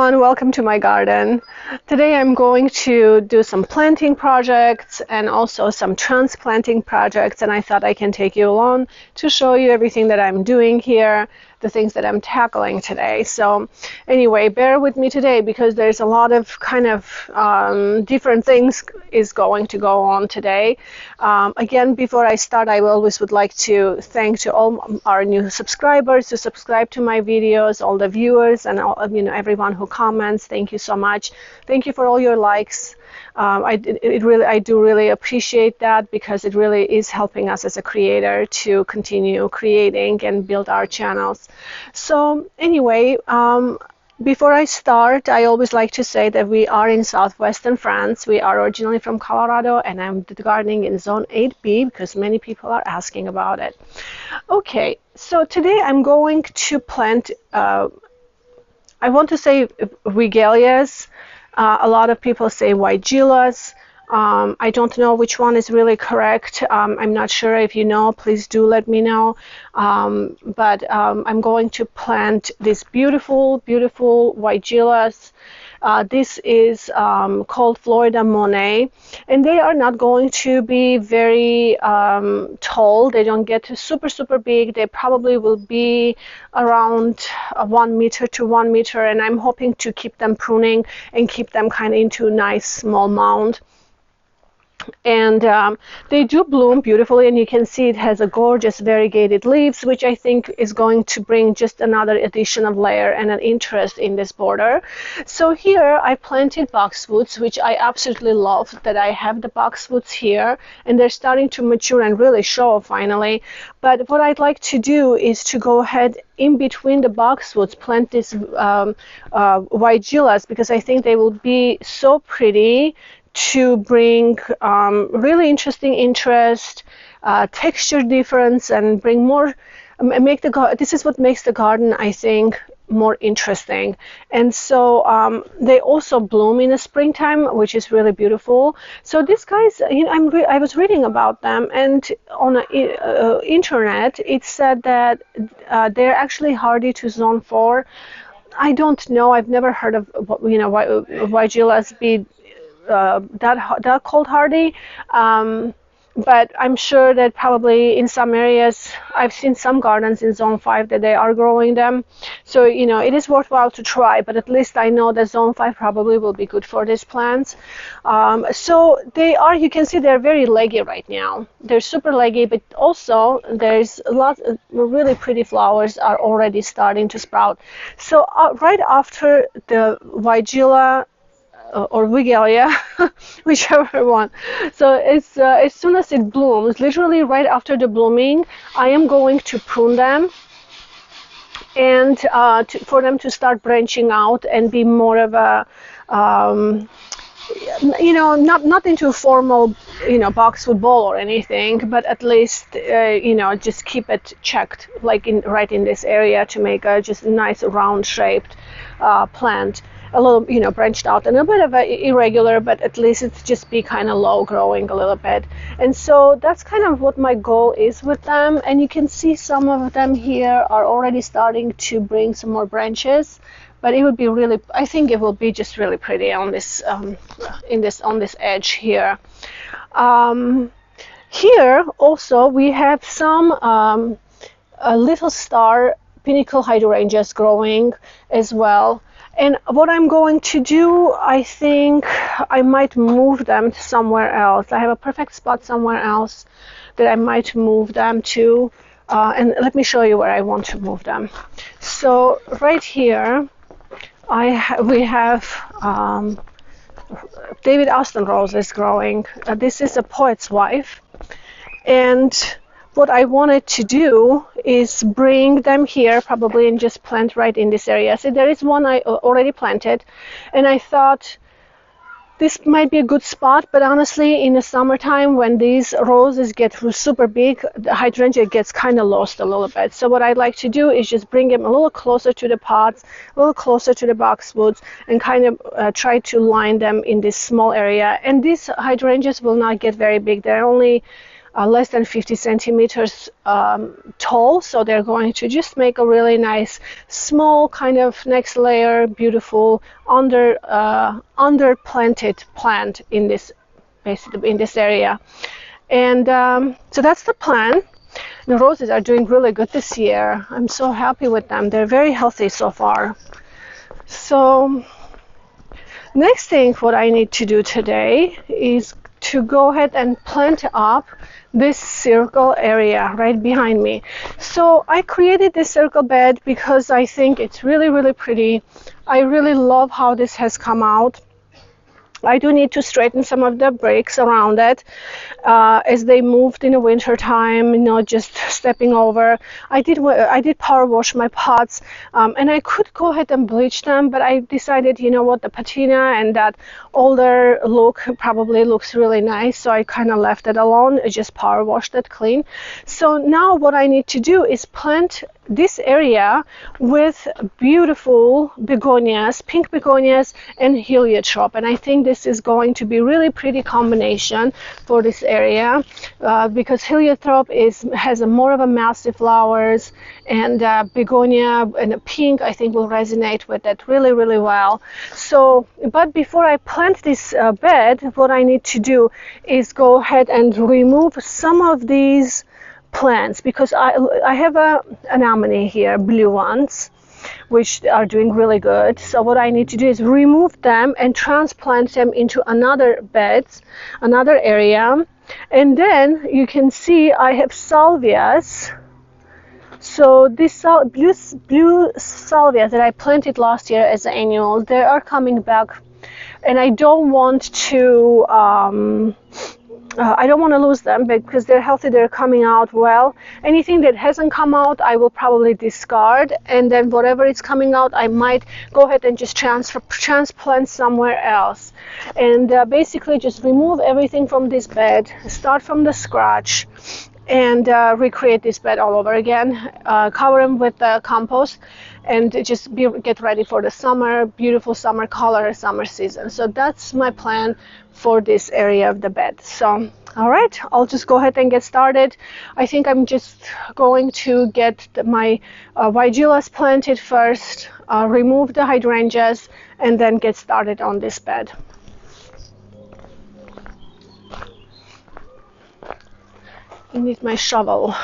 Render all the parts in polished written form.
everyone, welcome to my garden. Today I'm going to do some planting projects and also some transplanting projects, and I thought I can take you along to show you everything that I'm doing here, the things that I'm tackling today. So anyway, bear with me today because there's a lot of kind of different things is going to go on today. Again, before I start, I always would like to thank to all our new subscribers who subscribe to my videos, all the viewers, and all, everyone who comments. Thank you so much. Thank you for all your likes. I do really appreciate that because it really is helping us as a creator to continue creating and build our channels. So anyway, before I start, I always like to say that we are in southwestern France. We are originally from Colorado, and I'm gardening in Zone 8B because many people are asking about it. Okay, so today I'm going to plant, I want to say Weigelias. A lot of people say Weigelas. I don't know which one is really correct. I'm not sure. If you know, please do let me know. But I'm going to plant these beautiful, beautiful Weigelas. This is called Weigela My Monet, and they are not going to be very tall. They don't get super, super big. They probably will be around 1 meter to 1 meter, and I'm hoping to keep them pruning and keep them kind of into a nice small mound. And they do bloom beautifully, and you can see it has a gorgeous variegated leaves, which I think is going to bring just another addition of layer and an interest in this border. So here I planted boxwoods, which I absolutely love that I have the boxwoods here, and they're starting to mature and really show finally. But what I'd like to do is to go ahead in between the boxwoods, plant these Weigelas, because I think they will be so pretty to bring really interesting interest, texture difference, and bring more, this is what makes the garden, I think, more interesting. And so they also bloom in the springtime, which is really beautiful. So these guys, I was reading about them, and on the internet it said that they're actually hardy to zone 4. I don't know, I've never heard of Weigelas be that cold hardy, but I'm sure that probably in some areas, I've seen some gardens in zone 5 that they are growing them. So it is worthwhile to try, but at least I know that zone 5 probably will be good for these plants. So they are, you can see they're very leggy right now. They're super leggy, but also there's a lot of really pretty flowers are already starting to sprout. So right after the Weigela or Weigela, whichever one. So it's as soon as it blooms, literally right after the blooming, I am going to prune them, and for them to start branching out and be more of a not into a formal boxwood bowl or anything, but at least just keep it checked, like right in this area, to make a just nice round shaped plant. A little, branched out and a bit of a irregular, but at least it's just be kind of low growing a little bit. And so that's kind of what my goal is with them. And you can see some of them here are already starting to bring some more branches. But it would be really, I think it will be just really pretty on this, on this edge here. Here also we have some little star pinnacle hydrangeas growing as well. And what I'm going to do, I think I might move them to somewhere else. I have a perfect spot somewhere else that I might move them to. And let me show you where I want to move them. So right here, we have David Austin roses growing. This is a poet's wife. And what I wanted to do is bring them here probably and just plant right in this area. So there is one I already planted, and I thought this might be a good spot, but honestly in the summertime when these roses get super big, the hydrangea gets kind of lost a little bit. So what I'd like to do is just bring them a little closer to the pots, a little closer to the boxwoods, and kind of try to line them in this small area. And these hydrangeas will not get very big. They're only less than 50 centimeters tall, so they're going to just make a really nice small kind of next layer, beautiful under planted plant in this, basically in this area. And so that's the plan. The roses are doing really good this year. I'm so happy with them. They're very healthy so far. So next thing what I need to do today is to go ahead and plant up this circle area right behind me. So I created this circle bed because I think it's really, really pretty. I really love how this has come out. I do need to straighten some of the bricks around it as they moved in the winter time, you know, just stepping over. I did power wash my pots, and I could go ahead and bleach them, but I decided, you know what, the patina and that older look probably looks really nice, so I kind of left it alone. I just power washed it clean. So now what I need to do is plant this area with beautiful begonias, pink begonias and heliotrope, and I think this is going to be really pretty combination for this area because heliotrope has a more of a massive flowers, and begonia and pink I think will resonate with it really, really well. So, but before I plant this bed, what I need to do is go ahead and remove some of these plants because I have an anemone here, blue ones, which are doing really good. So what I need to do is remove them and transplant them into another bed, another area. And then you can see I have salvias. So these blue salvias that I planted last year as annuals, they are coming back, and I don't want to lose them because they're healthy, they're coming out well. Anything that hasn't come out, I will probably discard, and then whatever is coming out, I might go ahead and just transplant somewhere else. And basically just remove everything from this bed, start from the scratch, and recreate this bed all over again. Cover them with compost, and just get ready for the summer, beautiful summer color, summer season. So that's my plan for this area of the bed. So, all right, I'll just go ahead and get started. I think I'm just going to get my Weigelas planted first, remove the hydrangeas, and then get started on this bed. I need my shovel.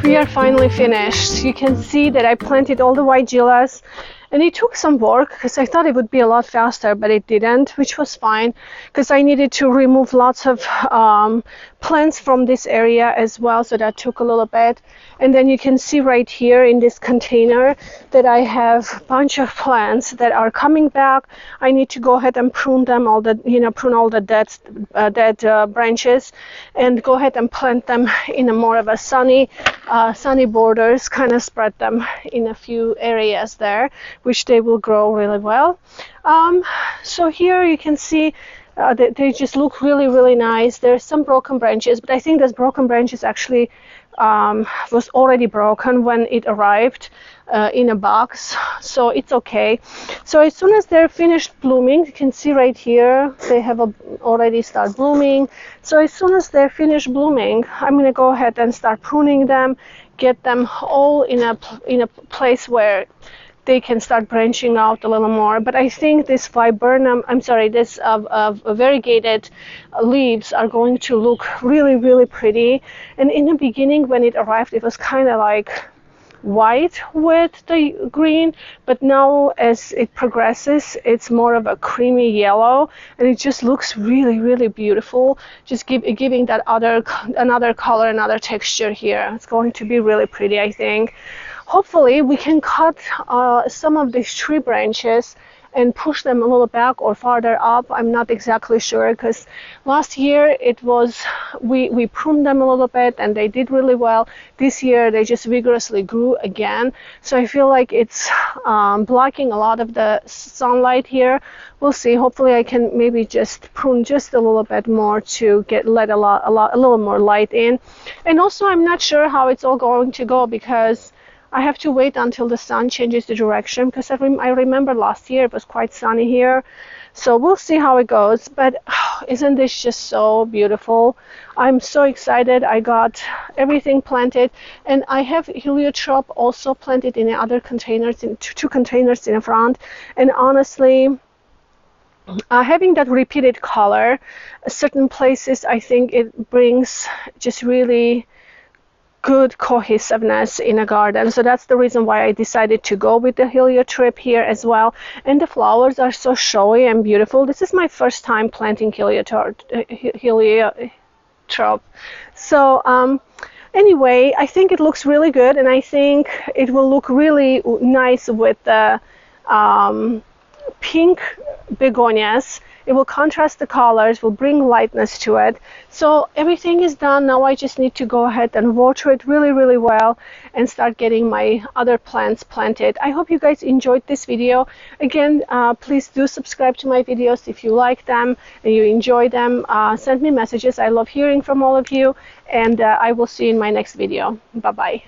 we are finally finished. You can see that I planted all the Weigelas, and it took some work because I thought it would be a lot faster, but it didn't, which was fine because I needed to remove lots of plants from this area as well, so that took a little bit. And then you can see right here in this container that I have a bunch of plants that are coming back. I need to go ahead and prune them, prune all the dead branches, and go ahead and plant them in a more of a sunny borders, kind of spread them in a few areas there, which they will grow really well. So here you can see they just look really, really nice. There's some broken branches, but I think this broken branches actually was already broken when it arrived in a box, so it's okay. So as soon as they're finished blooming, you can see right here they have already start blooming. So as soon as they're finished blooming, I'm going to go ahead and start pruning them, get them all in a place where they can start branching out a little more. But I think this variegated leaves are going to look really, really pretty. And in the beginning, when it arrived, it was kind of like white with the green, but now as it progresses, it's more of a creamy yellow, and it just looks really, really beautiful, just giving that another color, another texture here. It's going to be really pretty, I think. Hopefully we can cut some of these tree branches and push them a little back or farther up. I'm not exactly sure, because last year we pruned them a little bit and they did really well. This year they just vigorously grew again. So I feel like it's blocking a lot of the sunlight here. We'll see. Hopefully I can maybe just prune just a little bit more to let a little more light in. And also I'm not sure how it's all going to go, because I have to wait until the sun changes the direction, because I remember last year it was quite sunny here. So we'll see how it goes. But isn't this just so beautiful? I'm so excited. I got everything planted, and I have heliotrope also planted in the other containers, in two containers in the front. And honestly, having that repeated color, certain places, I think it brings just really good cohesiveness in a garden. So that's the reason why I decided to go with the heliotrope here as well. And the flowers are so showy and beautiful. This is my first time planting heliotrope. So anyway, I think it looks really good, and I think it will look really nice with the pink begonias. It will contrast the colors, will bring lightness to it. So everything is done. Now I just need to go ahead and water it really, really well and start getting my other plants planted. I hope you guys enjoyed this video. Again, please do subscribe to my videos if you like them and you enjoy them. Send me messages. I love hearing from all of you, and I will see you in my next video. Bye-bye.